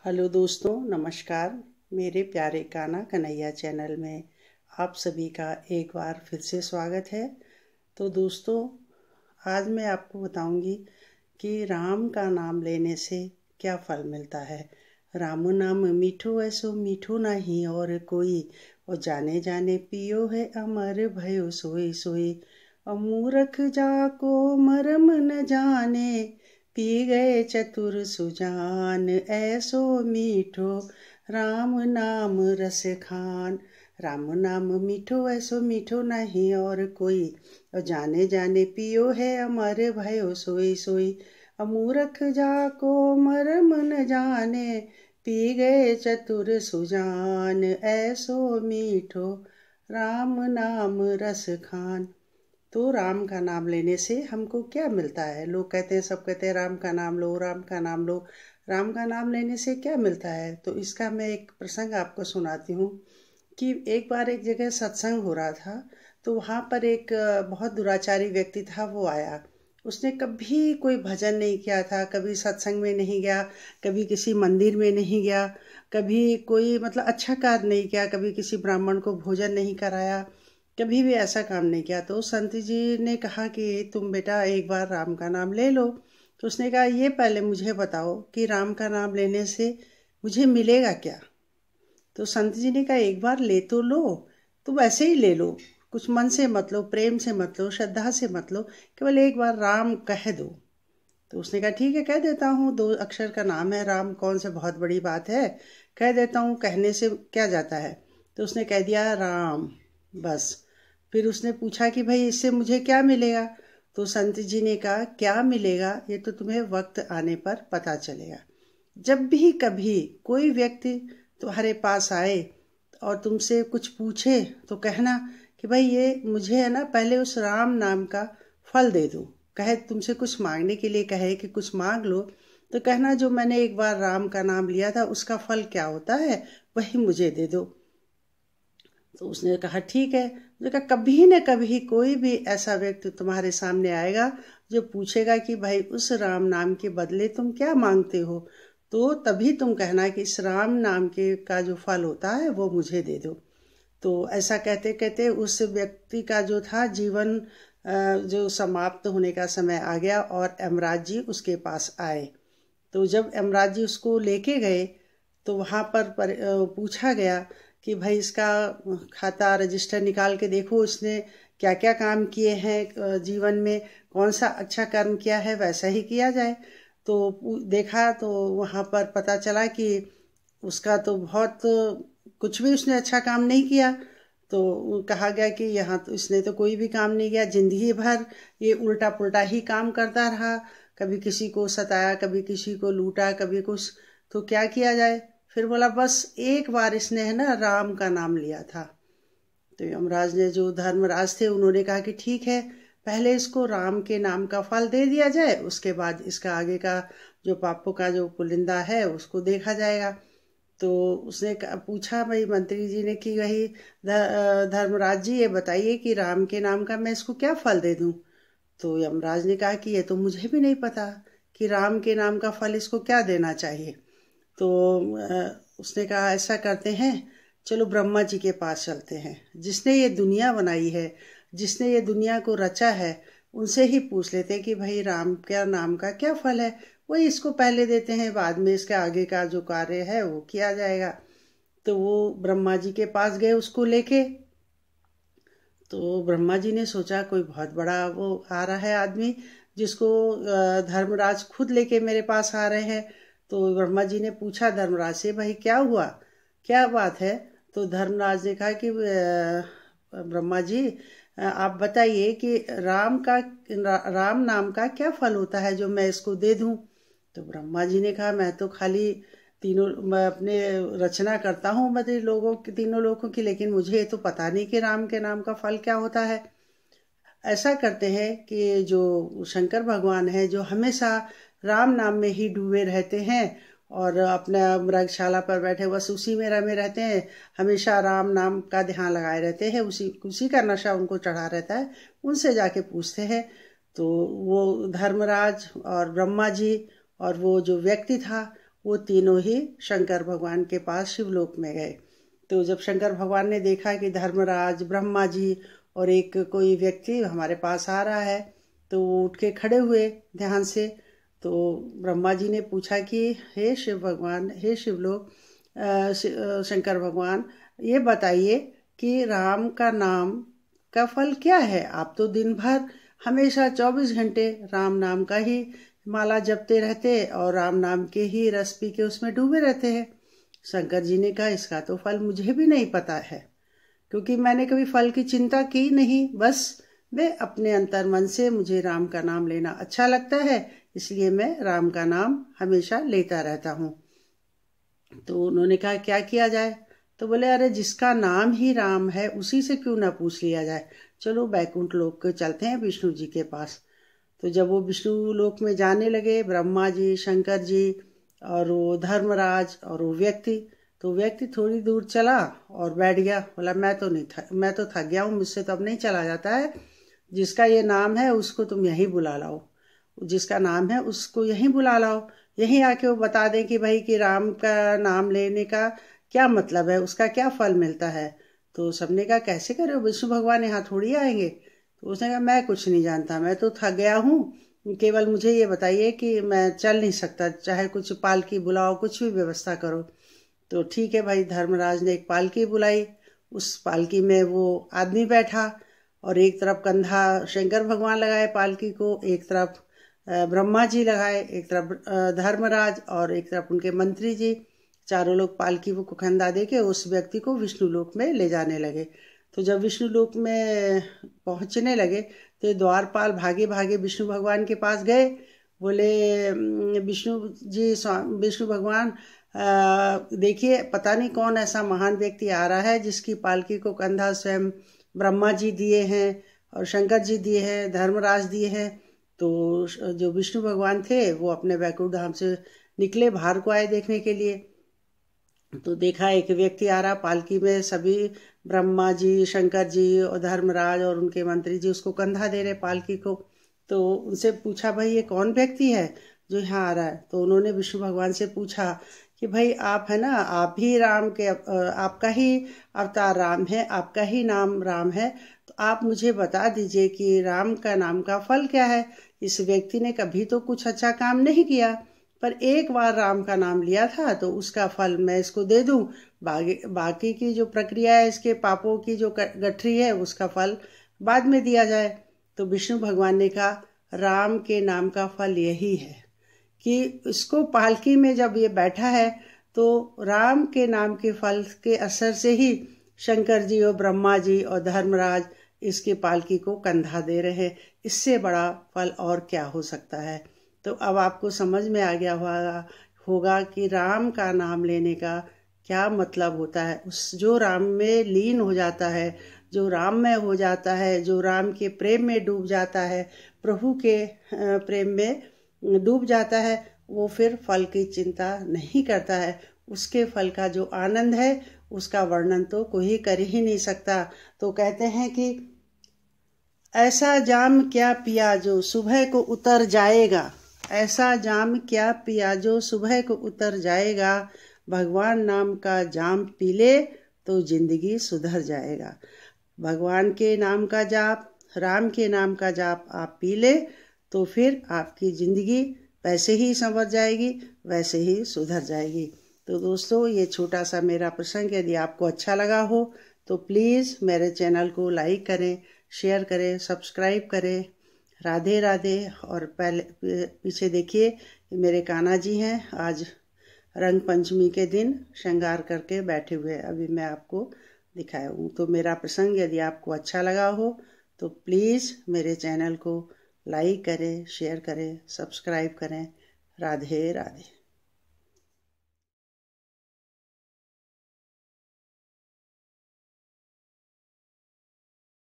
Hello दोस्तों, नमस्कार। मेरे प्यारे कान्हा कन्हैया चैनल में आप सभी का एक बार फिर से स्वागत है। तो दोस्तों, आज मैं आपको बताऊंगी कि राम का नाम लेने से क्या फल मिलता है। राम नाम मीठो ऐसो मीठो नहीं और कोई, और जाने जाने पियो है अमर भयो सोई सोई। और मूर्ख जाको मरम न जाने, पी गए चतुर सुजान ऐसो मीठो राम नाम रस खान। राम नाम मीठो ऐसो मीठो नहीं और कोई, और जाने जाने पियो है अमर भयो सोई सोई। मूर्ख जाको मरम न जाने, पी गए चतुर सुजान ऐसो मीठो राम नाम रस खान। तो राम का नाम लेने से हमको क्या मिलता है? लोग कहते हैं, सब कहते हैं राम का नाम लो, राम का नाम लो। राम का नाम लेने से क्या मिलता है? तो इसका मैं एक प्रसंग आपको सुनाती हूँ कि एक बार एक जगह सत्संग हो रहा था। तो वहाँ पर एक बहुत दुराचारी व्यक्ति था, वो आया। उसने कभी कोई भजन नहीं किया था, कभी सत्संग में नहीं गया, कभी किसी मंदिर में नहीं गया, कभी कोई अच्छा कार्य नहीं किया, कभी किसी ब्राह्मण को भोजन नहीं कराया, कभी भी ऐसा काम नहीं किया। तो संत जी ने कहा कि तुम बेटा एक बार राम का नाम ले लो। तो उसने कहा, ये पहले मुझे बताओ कि राम का नाम लेने से मुझे मिलेगा क्या। तो संत जी ने कहा, एक बार ले तो लो, तुम ऐसे ही ले लो, कुछ मन से मत लो, प्रेम से मत लो, श्रद्धा से मत लो, केवल एक बार राम कह दो। तो उसने कहा, ठीक है, कह देता हूँ, 2 अक्षर का नाम है राम, कौन से बहुत बड़ी बात है, कह देता हूँ, कहने से क्या जाता है। तो उसने कह दिया राम, बस। फिर उसने पूछा कि भाई इससे मुझे क्या मिलेगा। तो संत जी ने कहा, क्या मिलेगा ये तो तुम्हें वक्त आने पर पता चलेगा। जब भी कभी कोई व्यक्ति तुम्हारे पास आए और तुमसे कुछ पूछे तो कहना कि भाई ये मुझे है ना, पहले उस राम नाम का फल दे दो। कहे तुमसे कुछ मांगने के लिए कहे कि कुछ मांग लो, तो कहना जो मैंने एक बार राम का नाम लिया था उसका फल क्या होता है वही मुझे दे दो। तो उसने कहा, ठीक है। उसने कहा, कभी न कभी कोई भी ऐसा व्यक्ति तुम्हारे सामने आएगा जो पूछेगा कि भाई उस राम नाम के बदले तुम क्या मांगते हो, तो तभी तुम कहना कि इस राम नाम के का जो फल होता है वो मुझे दे दो। तो ऐसा कहते कहते उस व्यक्ति का जो था जीवन जो समाप्त होने का समय आ गया और यमराज जी उसके पास आए। तो जब यमराज जी उसको लेके गए तो वहाँ पर पूछा गया कि भाई इसका खाता रजिस्टर निकाल के देखो, इसने क्या क्या काम किए हैं जीवन में, कौन सा अच्छा कर्म किया है वैसा ही किया जाए। तो देखा तो वहाँ पर पता चला कि उसका तो बहुत कुछ भी उसने अच्छा काम नहीं किया। तो कहा गया कि यहाँ तो इसने तो कोई भी काम नहीं किया, जिंदगी भर ये उल्टा पुल्टा ही काम करता रहा, कभी किसी को सताया, कभी किसी को लूटा, कभी कुछ। तो क्या किया जाए। फिर बोला, बस एक बार इसने है ना राम का नाम लिया था। तो यमराज ने, जो धर्मराज थे, उन्होंने कहा कि ठीक है, पहले इसको राम के नाम का फल दे दिया जाए, उसके बाद इसका आगे का जो पापों का जो पुलिंदा है उसको देखा जाएगा। तो उसने पूछा भाई मंत्री जी ने कि वही धर्मराज जी ये बताइए कि राम के नाम का मैं इसको क्या फल दे दूं। तो यमराज ने कहा कि ये तो मुझे भी नहीं पता कि राम के नाम का फल इसको क्या देना चाहिए। तो उसने कहा, ऐसा करते हैं, चलो ब्रह्मा जी के पास चलते हैं, जिसने ये दुनिया बनाई है, जिसने ये दुनिया को रचा है, उनसे ही पूछ लेते हैं कि भाई राम के नाम का क्या फल है। वही इसको पहले देते हैं, बाद में इसके आगे का जो कार्य है वो किया जाएगा। तो वो ब्रह्मा जी के पास गए उसको लेके। तो ब्रह्मा जी ने सोचा कोई बहुत बड़ा वो आ रहा है आदमी, जिसको धर्मराज खुद लेके मेरे पास आ रहे हैं। तो ब्रह्मा जी ने पूछा धर्मराज से, भाई क्या हुआ, क्या बात है। तो धर्मराज ने कहा कि ब्रह्मा जी आप बताइए कि राम नाम का क्या फल होता है जो मैं इसको दे दूं। तो ब्रह्मा जी ने कहा, मैं तो खाली मैं अपने रचना करता हूँ मतलब तीनों लोगों की, लेकिन मुझे तो पता नहीं कि राम के नाम का फल क्या होता है। ऐसा करते हैं कि जो शंकर भगवान है, जो हमेशा राम नाम में ही डूबे रहते हैं और अपना मृगशाला पर बैठे बस उसी में रमे रहते हैं, हमेशा राम नाम का ध्यान लगाए रहते हैं, उसी उसी का नशा उनको चढ़ा रहता है, उनसे जाके पूछते हैं। तो वो धर्मराज और ब्रह्मा जी और वो जो व्यक्ति था, वो तीनों ही शंकर भगवान के पास शिवलोक में गए। तो जब शंकर भगवान ने देखा कि धर्मराज, ब्रह्मा जी और एक कोई व्यक्ति हमारे पास आ रहा है, तो वो उठ के खड़े हुए ध्यान से। तो ब्रह्मा जी ने पूछा कि हे शिव भगवान, हे शिवलोक, शंकर भगवान, ये बताइए कि राम का नाम का फल क्या है? आप तो दिन भर हमेशा 24 घंटे राम नाम का ही माला जपते रहते और राम नाम के ही रस पी के उसमें डूबे रहते हैं। शंकर जी ने कहा, इसका तो फल मुझे भी नहीं पता है, क्योंकि मैंने कभी फल की चिंता की नहीं। बस मैं अपने अंतर मन से, मुझे राम का नाम लेना अच्छा लगता है, इसलिए मैं राम का नाम हमेशा लेता रहता हूँ। तो उन्होंने कहा, क्या किया जाए? तो बोले, अरे जिसका नाम ही राम है उसी से क्यों ना पूछ लिया जाए। चलो बैकुंठ लोक के चलते हैं, विष्णु जी के पास। तो जब वो विष्णु लोक में जाने लगे, ब्रह्मा जी, शंकर जी और वो धर्मराज और वो व्यक्ति, तो व्यक्ति थोड़ी दूर चला और बैठ गया। बोला, मैं तो थक गया हूँ, मुझसे तो अब नहीं चला जाता है। जिसका ये नाम है उसको तुम यहीं बुला लाओ, जिसका नाम है उसको यहीं बुला लाओ, यहीं आके वो बता दें कि भाई कि राम का नाम लेने का क्या मतलब है, उसका क्या फल मिलता है। तो सबने कहा, कैसे करे, विष्णु भगवान यहाँ थोड़ी आएंगे। तो उसने कहा, मैं कुछ नहीं जानता, मैं तो थक गया हूँ, केवल मुझे ये बताइए कि मैं चल नहीं सकता, चाहे कुछ पालकी बुलाओ, कुछ भी व्यवस्था करो। तो ठीक है भाई, धर्मराज ने एक पालकी बुलाई। उस पालकी में वो आदमी बैठा और एक तरफ कंधा शंकर भगवान लगाए पालकी को, एक तरफ ब्रह्मा जी लगाए, एक तरफ धर्मराज और एक तरफ उनके मंत्री जी। चारों लोग पालकी को कंधा देके उस व्यक्ति को विष्णु लोक में ले जाने लगे। तो जब विष्णु लोक में पहुंचने लगे तो द्वारपाल भागे भागे विष्णु भगवान के पास गए। बोले, विष्णु भगवान, देखिए पता नहीं कौन ऐसा महान व्यक्ति आ रहा है जिसकी पालकी को कंधा स्वयं ब्रह्मा जी दिए हैं और शंकर जी दिए हैं, धर्मराज दिए हैं। तो जो विष्णु भगवान थे वो अपने वैकुंठ धाम से निकले, बाहर को आए देखने के लिए। तो देखा एक व्यक्ति आ रहा पालकी में, सभी ब्रह्मा जी, शंकर जी और धर्मराज और उनके मंत्री जी उसको कंधा दे रहे पालकी को। तो उनसे पूछा, भाई ये कौन व्यक्ति है जो यहाँ आ रहा है? तो उन्होंने विष्णु भगवान से पूछा कि भाई आप है ना, आप ही राम के, आपका ही अवतार राम है, आपका ही नाम राम है, तो आप मुझे बता दीजिए कि राम का नाम का फल क्या है। इस व्यक्ति ने कभी तो कुछ अच्छा काम नहीं किया, पर एक बार राम का नाम लिया था, तो उसका फल मैं इसको दे दूं, बाकी की जो प्रक्रिया है, इसके पापों की जो गठरी है, उसका फल बाद में दिया जाए। तो विष्णु भगवान ने कहा, राम के नाम का फल यही है कि इसको पालकी में जब ये बैठा है तो राम के नाम के फल के असर से ही शंकर जी और ब्रह्मा जी और धर्मराज इसके पालकी को कंधा दे रहे हैं। इससे बड़ा फल और क्या हो सकता है। तो अब आपको समझ में आ गया होगा कि राम का नाम लेने का क्या मतलब होता है। उस जो राम में लीन हो जाता है, जो राम में हो जाता है, जो राम के प्रेम में डूब जाता है, प्रभु के प्रेम में डूब जाता है, वो फिर फल की चिंता नहीं करता है। उसके फल का जो आनंद है उसका वर्णन तो कोई कर ही नहीं सकता। तो कहते हैं कि ऐसा जाम क्या पिया जो सुबह को उतर जाएगा, ऐसा जाम क्या पिया जो सुबह को उतर जाएगा, भगवान नाम का जाम पी ले तो जिंदगी सुधर जाएगा। भगवान के नाम का जाप, राम के नाम का जाप आप पी ले तो फिर आपकी जिंदगी वैसे ही संवर जाएगी, वैसे ही सुधर जाएगी। तो दोस्तों, ये छोटा सा मेरा प्रसंग यदि आपको अच्छा लगा हो तो प्लीज़ मेरे चैनल को लाइक करें, शेयर करें, सब्सक्राइब करें। राधे राधे। और पहले पीछे देखिए, मेरे कान्हा जी हैं, आज रंग पंचमी के दिन श्रृंगार करके बैठे हुए, अभी मैं आपको दिखाया हूँ। तो मेरा प्रसंग यदि आपको अच्छा लगा हो तो प्लीज़ मेरे चैनल को लाइक करें, शेयर करें, सब्सक्राइब करें। राधे राधे।